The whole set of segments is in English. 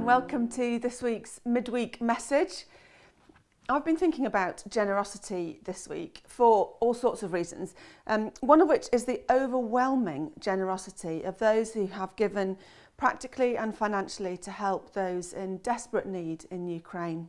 welcome to this week's Midweek message. I've been thinking about generosity this week for all sorts of reasons, one of which is the overwhelming generosity of those who have given practically and financially to help those in desperate need in Ukraine.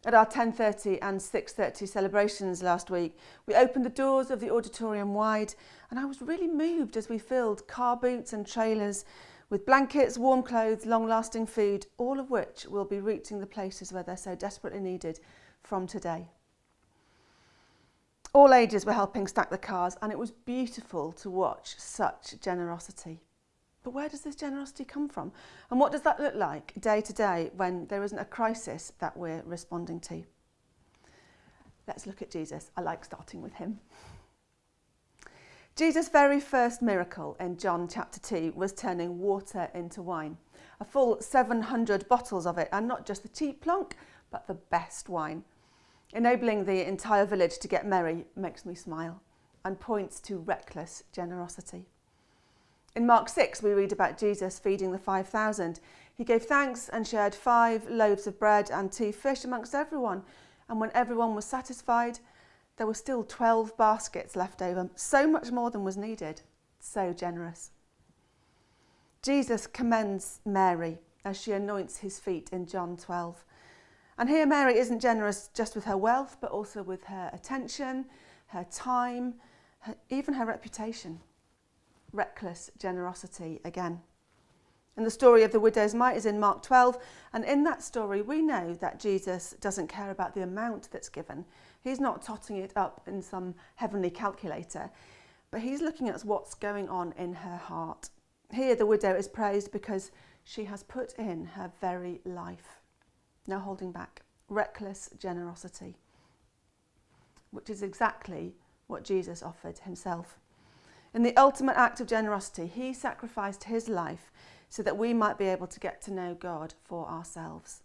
At our 10:30 and 6:30 celebrations last week, we opened the doors of the auditorium wide, and I was really moved as we filled car boots and trailers with blankets, warm clothes, long-lasting food, all of which will be reaching the places where they're so desperately needed from today. All ages were helping stack the cars, and it was beautiful to watch such generosity. But where does this generosity come from? And what does that look like day to day when there isn't a crisis that we're responding to? Let's look at Jesus. I like starting with him. Jesus' very first miracle in John chapter 2 was turning water into wine. A full 700 bottles of it, and not just the cheap plonk, but the best wine. Enabling the entire village to get merry makes me smile and points to reckless generosity. In Mark 6, we read about Jesus feeding the 5,000. He gave thanks and shared 5 loaves of bread and 2 fish amongst everyone. And when everyone was satisfied, there were still 12 baskets left over, so much more than was needed. So generous. Jesus commends Mary as she anoints his feet in John 12. And here Mary isn't generous just with her wealth, but also with her attention, her time, even her reputation. Reckless generosity again. And the story of the widow's mite is in Mark 12, and in that story we know that Jesus doesn't care about the amount that's given. He's not totting it up in some heavenly calculator, but he's looking at what's going on in her heart. Here the widow is praised because she has put in her very life. No holding back. Reckless generosity, which is exactly what Jesus offered himself. In the ultimate act of generosity, he sacrificed his life so that we might be able to get to know God for ourselves.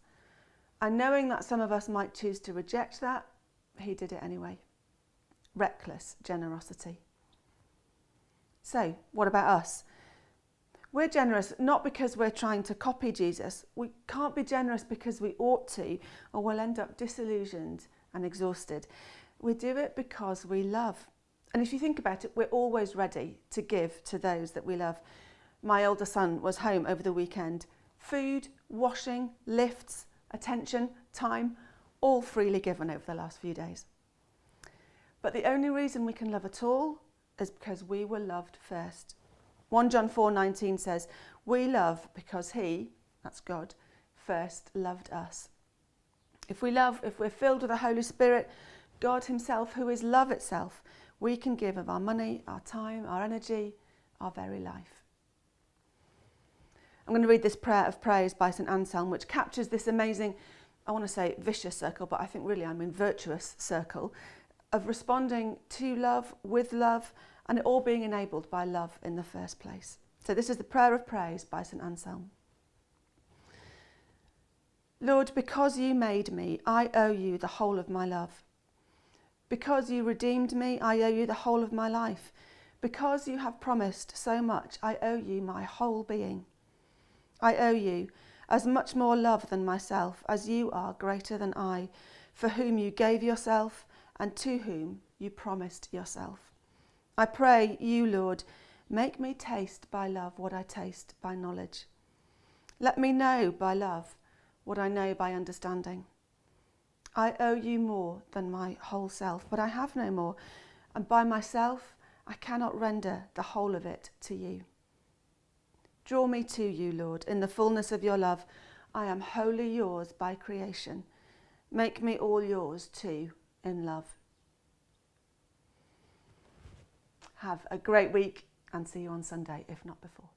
And knowing that some of us might choose to reject that, he did it anyway. Reckless generosity. So, what about us? We're generous not because we're trying to copy Jesus. We can't be generous because we ought to, or we'll end up disillusioned and exhausted. We do it because we love. And if you think about it, we're always ready to give to those that we love. My older son was home over the weekend. Food, washing, lifts, attention, time, all freely given over the last few days. But the only reason we can love at all is because we were loved first. 1 John 4:19 says, we love because he, that's God, first loved us. If we're filled with the Holy Spirit, God himself, who is love itself, we can give of our money, our time, our energy, our very life. I'm going to read this prayer of praise by St Anselm, which captures this amazing, I want to say vicious circle, but I think really I mean virtuous circle, of responding to love, with love, and it all being enabled by love in the first place. So this is the prayer of praise by St Anselm. Lord, because you made me, I owe you the whole of my love. Because you redeemed me, I owe you the whole of my life. Because you have promised so much, I owe you my whole being. I owe you as much more love than myself, as you are greater than I, for whom you gave yourself and to whom you promised yourself. I pray you, Lord, make me taste by love what I taste by knowledge. Let me know by love what I know by understanding. I owe you more than my whole self, but I have no more, and by myself I cannot render the whole of it to you. Draw me to you, Lord, in the fullness of your love. I am wholly yours by creation. Make me all yours too in love. Have a great week and see you on Sunday, if not before.